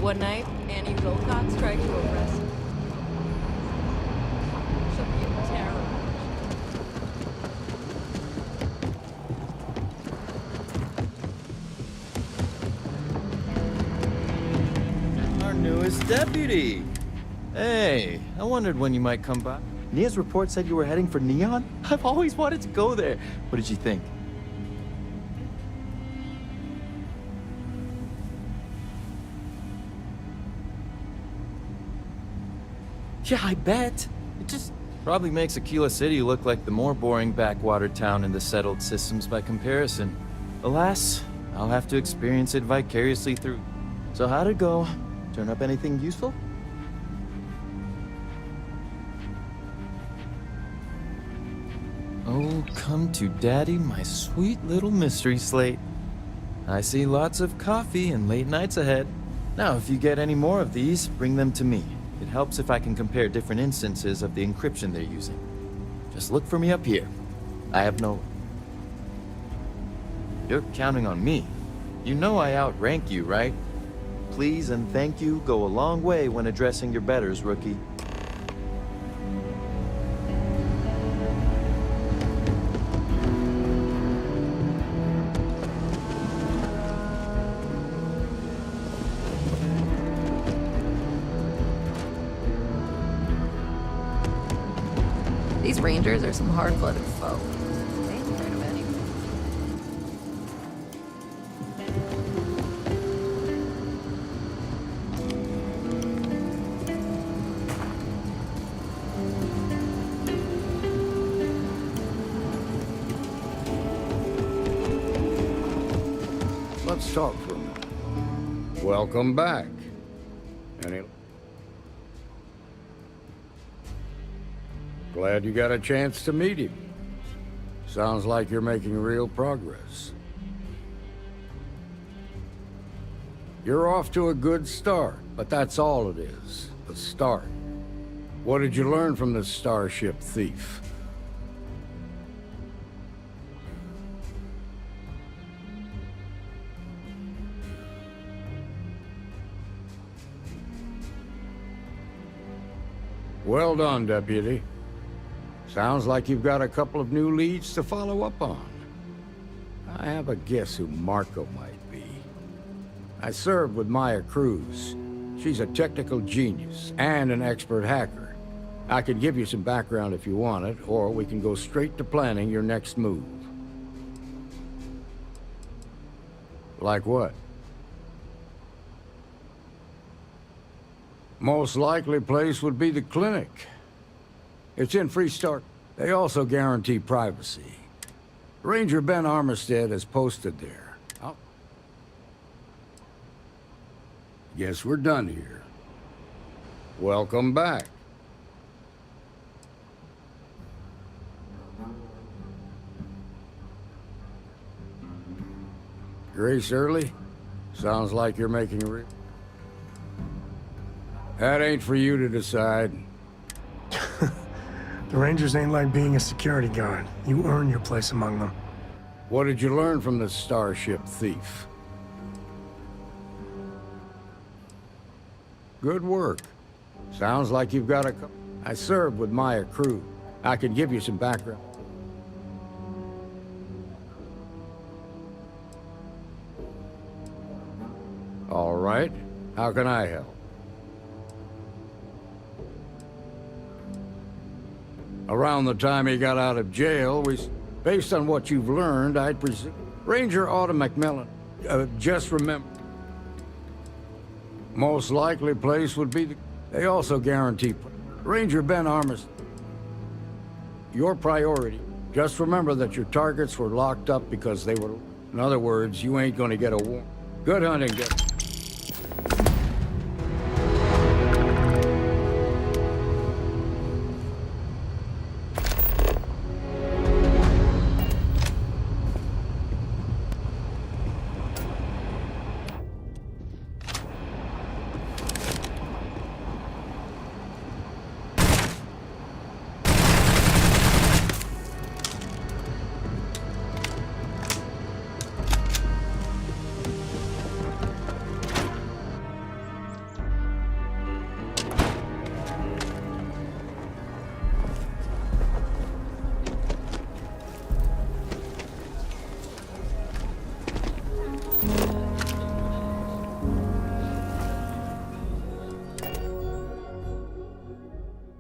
one night, Annie Wilcox tried to arrest me. She'll be in terror. Our newest deputy. Hey, I wondered when you might come by. Nia's report said you were heading for Neon? I've always wanted to go there. What did you think? Yeah, I bet. It just probably makes Aquila City look like the more boring backwater town in the settled systems by comparison. Alas, I'll have to experience it vicariously through. So how'd it go? Turn up anything useful? Oh, come to daddy, my sweet little mystery slate. I see lots of coffee and late nights ahead. Now, if you get any more of these, bring them to me. It helps if I can compare different instances of the encryption they're using. Just look for me up here. I have no... You're counting on me. You know I outrank you, right? Please and thank you go a long way when addressing your betters, rookie. These Rangers are some hard-blooded folk. They ain't afraid of anything. Let's talk for a minute. Welcome back. Any... Glad you got a chance to meet him. Sounds like you're making real progress. You're off to a good start, but that's all it is, a start. What did you learn from this starship thief? Well done, Deputy. Sounds like you've got a couple of new leads to follow up on. I have a guess who Marco might be. I served with Maya Cruz. She's a technical genius and an expert hacker. I could give you some background if you want it, or we can go straight to planning your next move. Like what? Most likely place would be the clinic. It's in Freestar. They also guarantee privacy. Ranger Ben Armistead is posted there. Guess we're done here. Welcome back. Grace Early? Sounds like you're making a... That ain't for you to decide. The Rangers ain't like being a security guard. You earn your place among them. What did you learn from this starship thief? Good work. Sounds like you've got a... I served with Maya Cruz. I can give you some background. All right. How can I help? Around the time he got out of jail, based on what you've learned, I'd presume... Ranger Autumn McMillan, just remember... Most likely place would be the... They also guarantee... Ranger Ben Armistead. Your priority. Just remember that your targets were locked up because they were... In other words, you ain't gonna get a warrant. Good hunting, Deputy.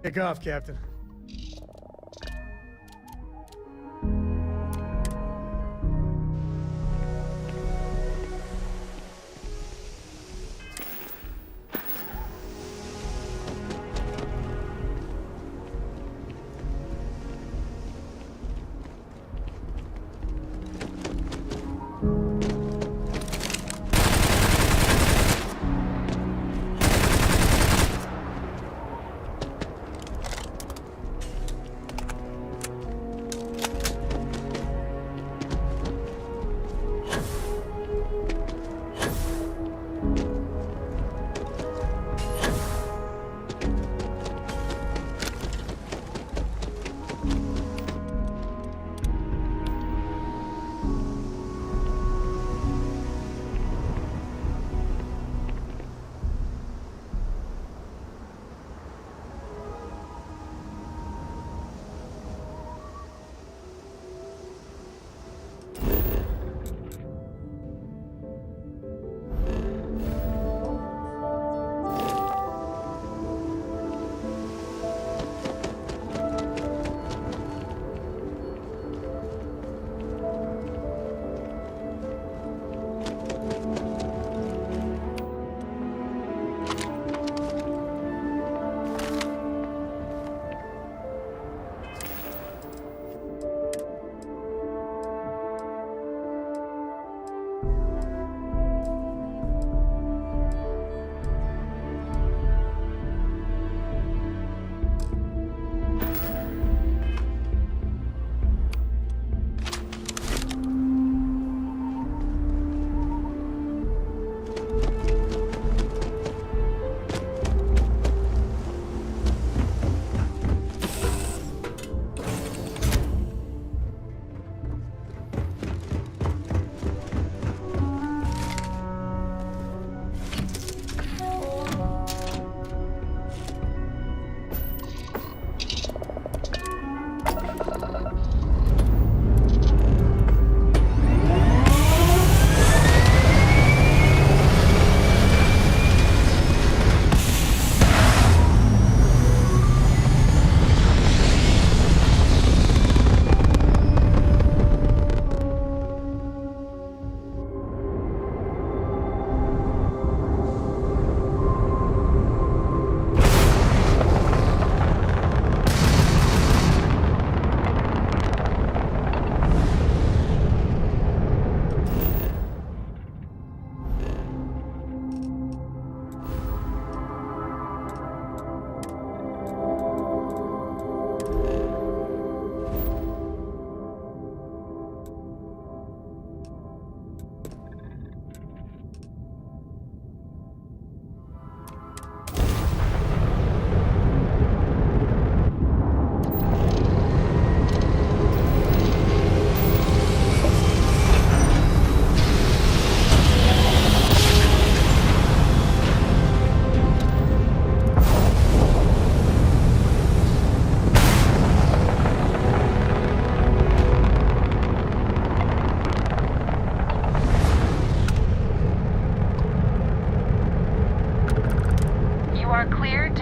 Take off, Captain.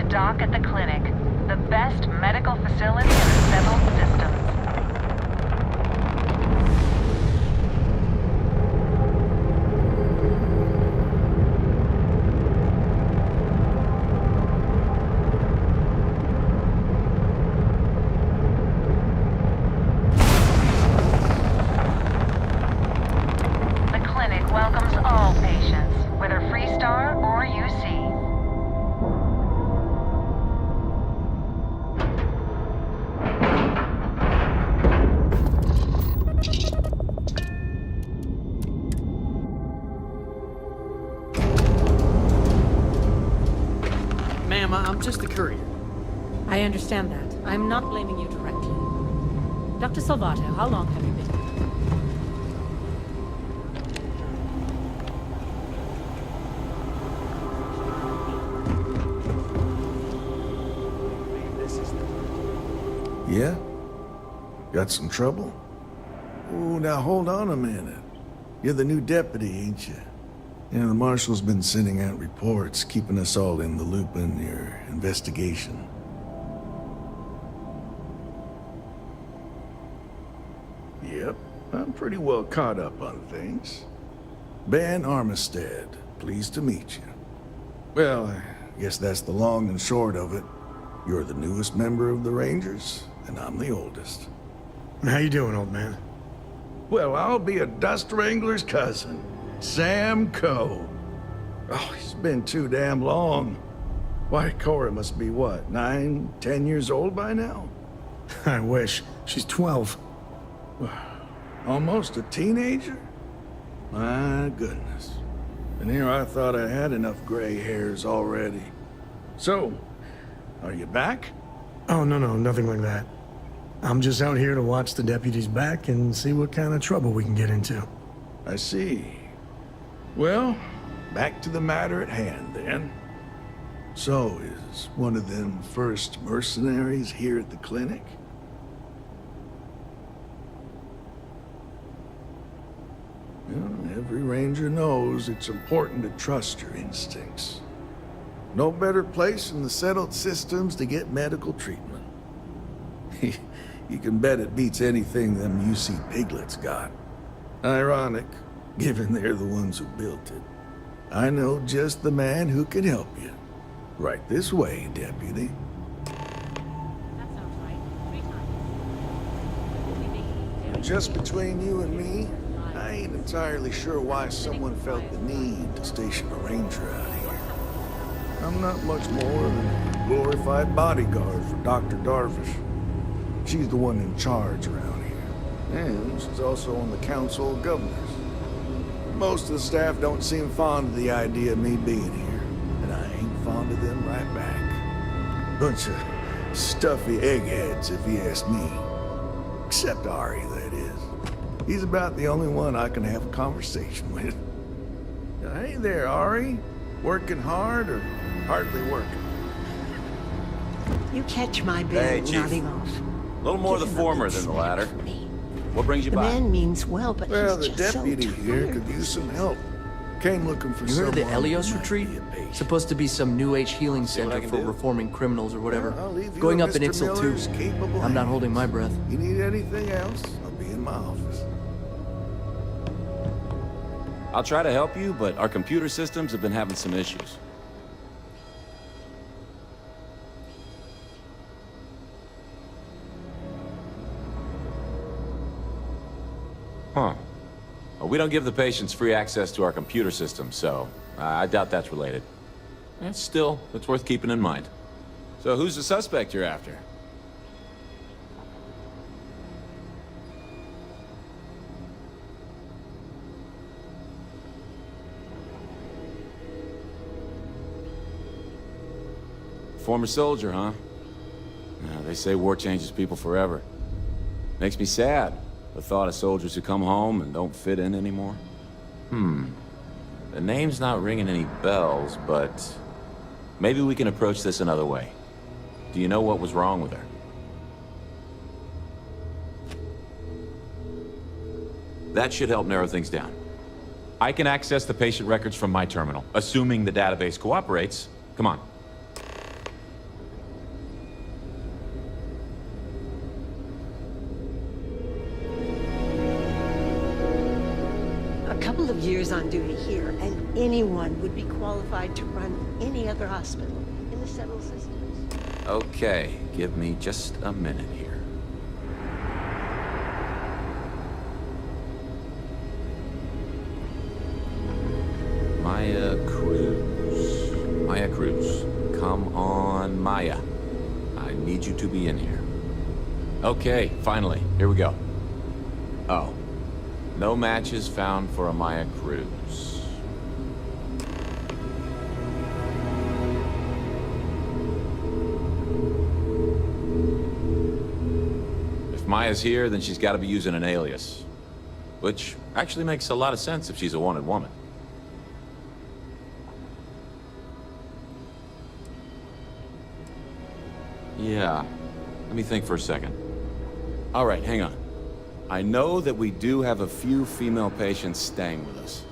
dock at the clinic, the best medical facility in the settled systems. The clinic welcomes all patients, whether Freestar or UC. Ma'am, I'm just the courier. I understand that. I'm not blaming you directly. Dr. Salvato, how long have you been here? Yeah? Got some trouble? Oh, now hold on a minute. You're the new deputy, ain't you? Yeah, the marshal's been sending out reports, keeping us all in the loop in your investigation. Yep, I'm pretty well caught up on things. Ben Armistead, pleased to meet you. Well, I guess that's the long and short of it. You're the newest member of the Rangers, and I'm the oldest. How you doing, old man? Well, I'll be a dust wrangler's cousin, Sam Coe. Oh, it's been too damn long. Why, Cora must be what, 9, 10 years old by now? I wish. She's 12. Almost a teenager? My goodness. And here I thought I had enough gray hairs already. So, are you back? Oh, no, nothing like that. I'm just out here to watch the deputies back and see what kind of trouble we can get into. I see. Well, back to the matter at hand, then. So, is one of them first mercenaries here at the clinic? Well, every ranger knows it's important to trust your instincts. No better place in the settled systems to get medical treatment. You can bet it beats anything them UC piglets got. Ironic, given they're the ones who built it. I know just the man who can help you. Right this way, deputy. That sounds right. 3 times. We'll be making Just between you and me, I ain't entirely sure why someone felt the need to station a ranger out here. I'm not much more than a glorified bodyguard for Dr. Darvish. She's the one in charge around here. And she's also on the Council of Governors. Most of the staff don't seem fond of the idea of me being here, and I ain't fond of them right back. Bunch of stuffy eggheads, if you ask me. Except Ari, that is. He's about the only one I can have a conversation with. Hey there, Ari. Working hard or hardly working? You catch my bill Hey, Chief. nodding off. A little more Give the him a former good than the snack latter. for me. What brings you The by? man means well, but Well, he's the just deputy so here tired. could use some help. Came looking for You someone. heard of the who Elios might retreat? be a patient. Supposed to be some new age healing what I center can for do. reforming criminals or whatever. I'll leave you Going in up in Mr. Ixel Miller's too. capable I'm not hands. holding my breath. You need anything else, I'll be in my office. I'll try to help you, but our computer systems have been having some issues. Huh. Well, we don't give the patients free access to our computer system, so I doubt that's related. Still, it's worth keeping in mind. So who's the suspect you're after? Former soldier, huh? Yeah, they say war changes people forever. Makes me sad, the thought of soldiers who come home and don't fit in anymore. The name's not ringing any bells, but maybe we can approach this another way. Do you know what was wrong with her? That should help narrow things down. I can access the patient records from my terminal, assuming the database cooperates. Come on. A couple of years on duty here, and anyone would be qualified to run any other hospital in the settled systems. Okay, give me just a minute here. Maya Cruz. Maya Cruz. Come on, Maya. I need you to be in here. Okay, finally. Here we go. Oh. No matches found for a Maya Cruz. If Maya's here, then she's got to be using an alias. Which actually makes a lot of sense if she's a wanted woman. Yeah. Let me think for a second. All right, hang on. I know that we do have a few female patients staying with us.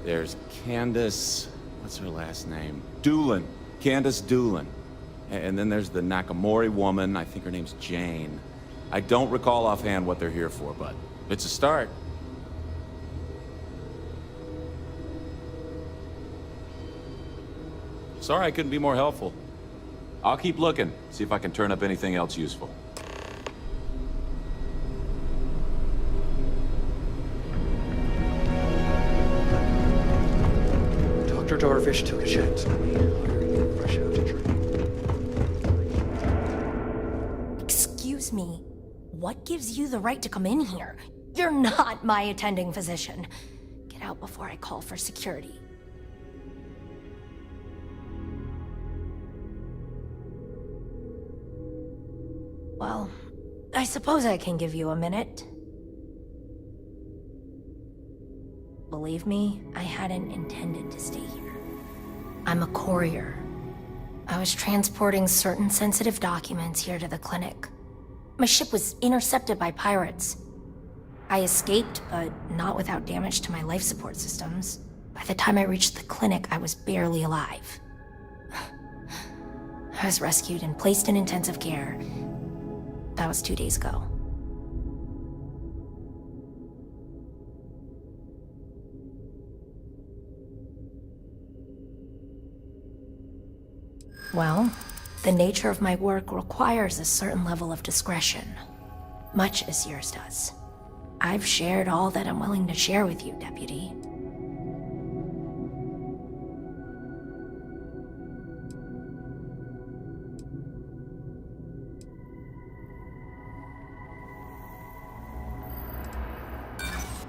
There's Candace... what's her last name? Doolin. Candace Doolin. And then there's the Nakamori woman. I think her name's Jane. I don't recall offhand what they're here for, but It's a start. Sorry I couldn't be more helpful. I'll keep looking, see if I can turn up anything else useful. Dr. Darvish took a chance on me, hiring me fresh out of training. Excuse me. What gives you the right to come in here? You're not my attending physician. Get out before I call for security. Well, I suppose I can give you a minute. Believe me, I hadn't intended to stay here. I'm a courier. I was transporting certain sensitive documents here to the clinic. My ship was intercepted by pirates. I escaped, but not without damage to my life support systems. By the time I reached the clinic, I was barely alive. I was rescued and placed in intensive care. That was 2 days ago. Well, the nature of my work requires a certain level of discretion, much as yours does. I've shared all that I'm willing to share with you, Deputy.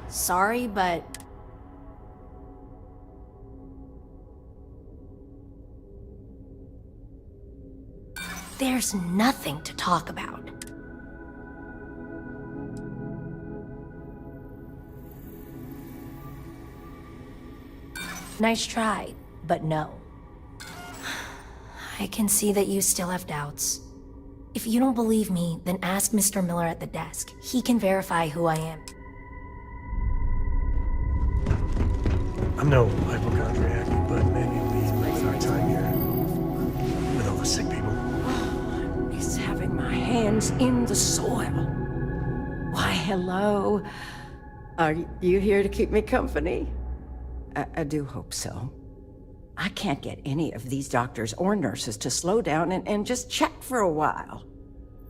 Sorry, but there's nothing to talk about. Nice try, but no. I can see that you still have doubts. If you don't believe me, then ask Mr. Miller at the desk. He can verify who I am. I'm no hypochondriac, but maybe we waste our time here with all the sick people. Is having my hands in the soil. Why, hello. Are you here to keep me company? I do hope so. I can't get any of these doctors or nurses to slow down and just chat for a while.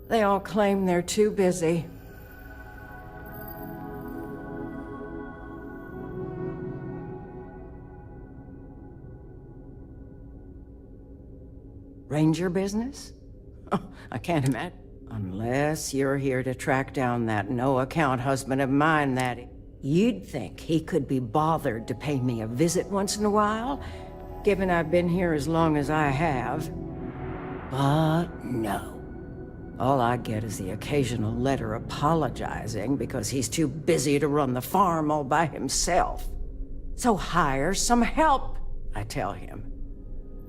They all claim they're too busy. Ranger business? Oh, I can't imagine. Unless you're here to track down that no-account husband of mine that... You'd think he could be bothered to pay me a visit once in a while, given I've been here as long as I have. But no. All I get is the occasional letter apologizing because he's too busy to run the farm all by himself. So hire some help, I tell him.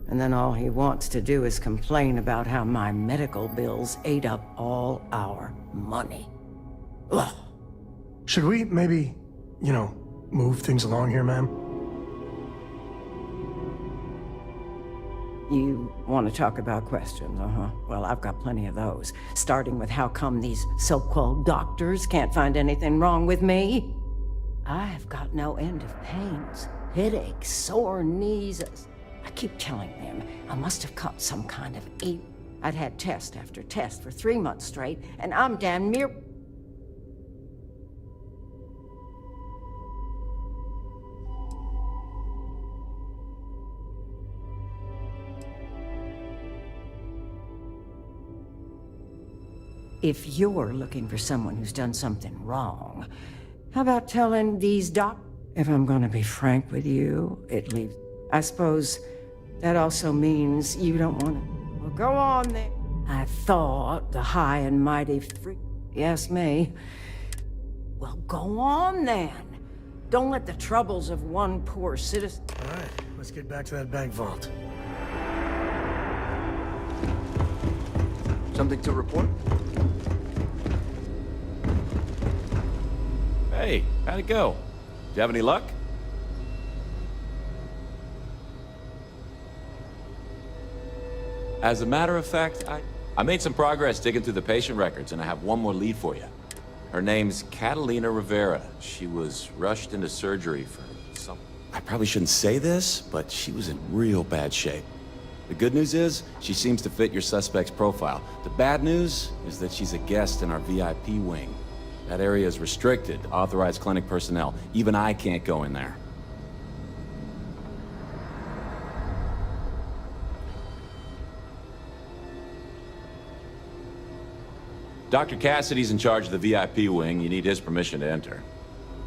And then all he wants to do is complain about how my medical bills ate up all our money. Ugh. Should we maybe, move things along here, ma'am? You want to talk about questions, Well, I've got plenty of those. Starting with how come these so-called doctors can't find anything wrong with me? I've got no end of pains, headaches, sore knees. I keep telling them I must have caught some kind of ape. I'd had test after test for 3 months straight, and I'm damn near... If you're looking for someone who's done something wrong, how about telling these If I'm gonna be frank with you, it leaves... I suppose that also means you don't want to... Well, go on then. I thought the high and mighty Yes, me. Well, go on then. Don't let the troubles of one poor citizen... All right, let's get back to that bank vault. Something to report? Hey, how'd it go? Did you have any luck? As a matter of fact, I made some progress digging through the patient records, and I have one more lead for you. Her name's Catalina Rivera. She was rushed into surgery for some... I probably shouldn't say this, but she was in real bad shape. The good news is, she seems to fit your suspect's profile. The bad news is that she's a guest in our VIP wing. That area is restricted to authorized clinic personnel. Even I can't go in there. Dr. Cassidy's in charge of the VIP wing. You need his permission to enter.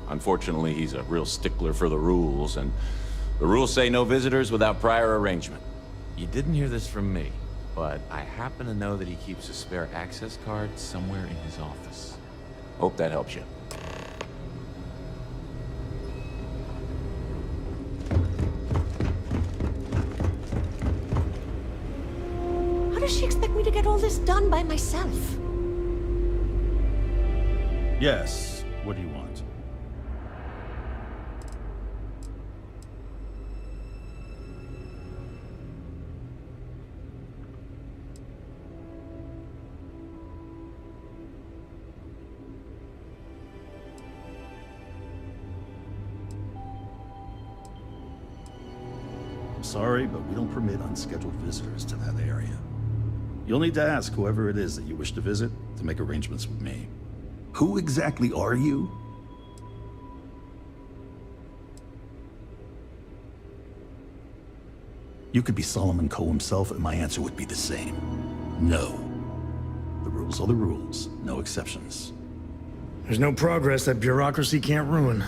Unfortunately, he's a real stickler for the rules, and the rules say no visitors without prior arrangement. You didn't hear this from me, but I happen to know that he keeps a spare access card somewhere in his office. Hope that helps you. How does she expect me to get all this done by myself? Yes. What do you want? Sorry, but we don't permit unscheduled visitors to that area. You'll need to ask whoever it is that you wish to visit to make arrangements with me. Who exactly are you? You could be Solomon Coe himself, and my answer would be the same. No. The rules are the rules, no exceptions. There's no progress that bureaucracy can't ruin.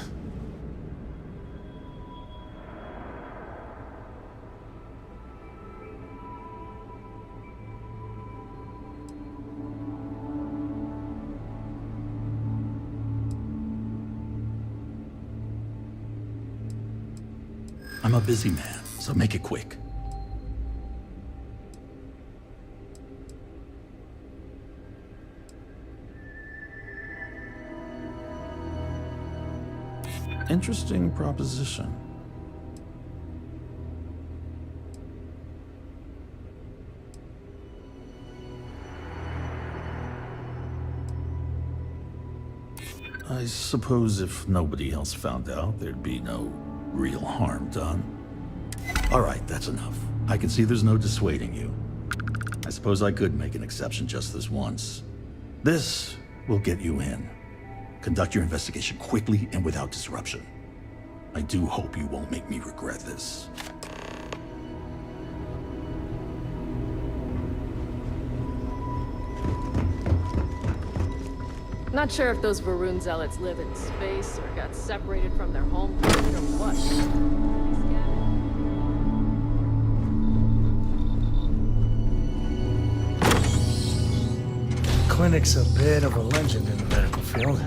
I'm a busy man, so make it quick. Interesting proposition. I suppose if nobody else found out, there'd be no real harm done. All right, that's enough. I can see there's no dissuading you. I suppose I could make an exception just this once. This will get you in. Conduct your investigation quickly and without disruption. I do hope you won't make me regret this. Not sure if those Varun zealots live in space or got separated from their home planet or what. Clinic's a bit of a legend in the medical field.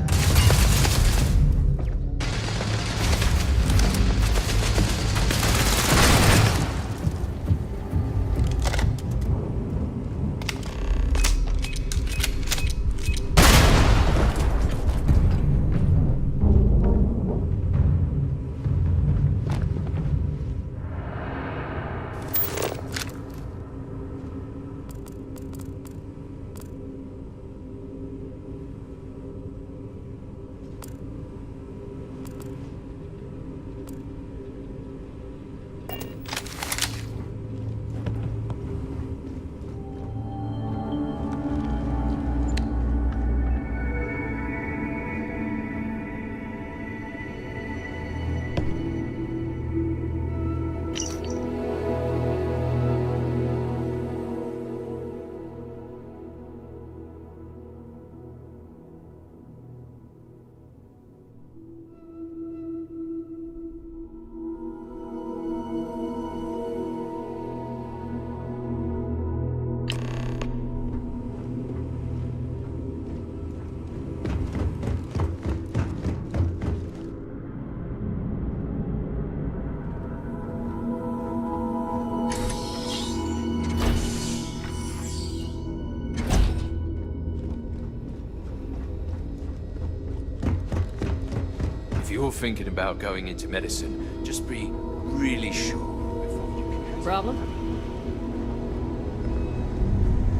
If you're thinking about going into medicine, just be really sure before you commit. Problem?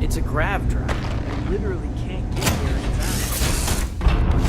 It's a grav drive. I literally can't get here in time.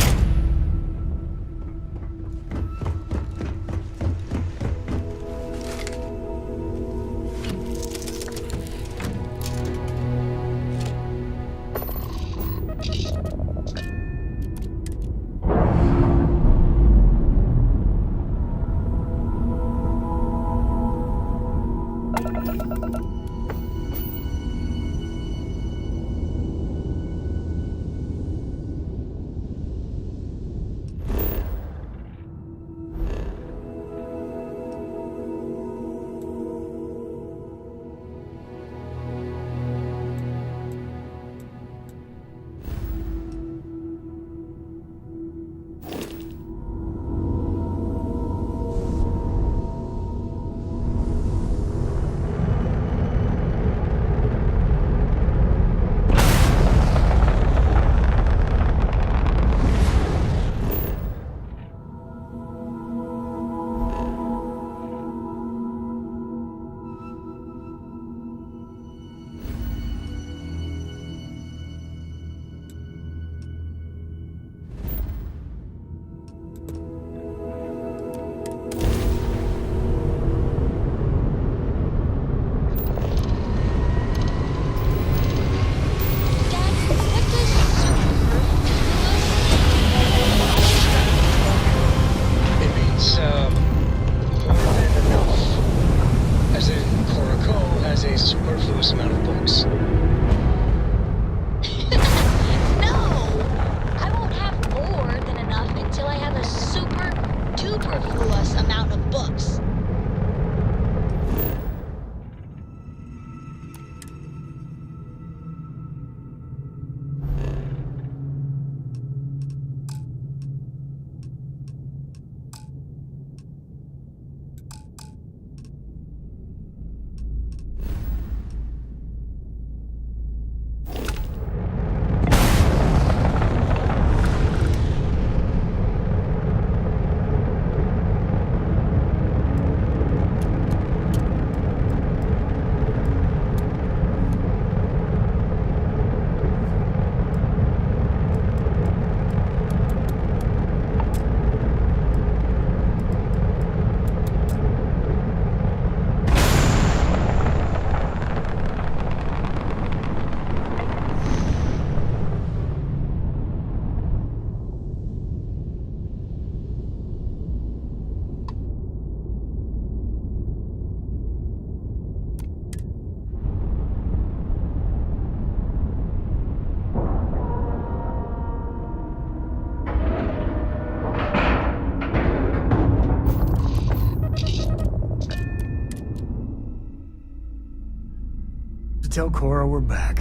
tell Cora we're back.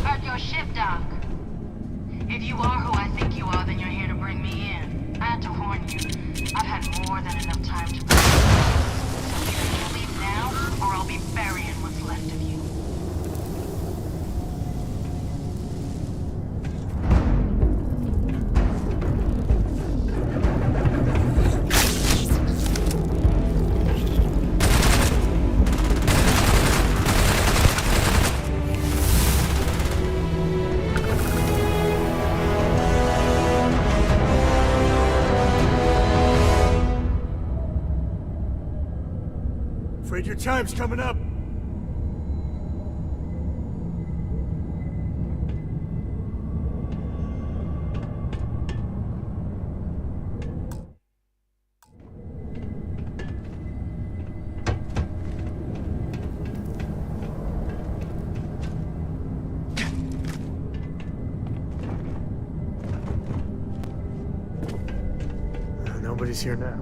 Heard your ship, Doc. If you are who I think you are, then you're here to bring me in. I had to warn you. I've had more than enough time to prepare. So either you leave now, or I'll be burying what's left of you. Afraid your time's coming up. Nobody's here now.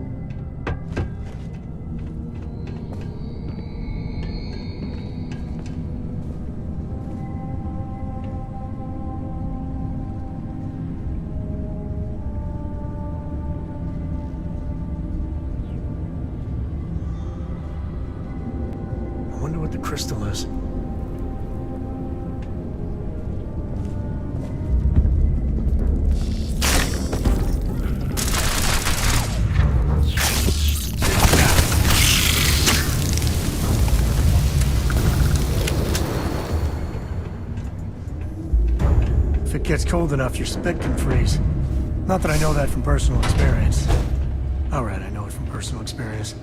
I wonder what the crystal is. If it gets cold enough, your spit can freeze. Not that I know that from personal experience. Alright, I know it from personal experience.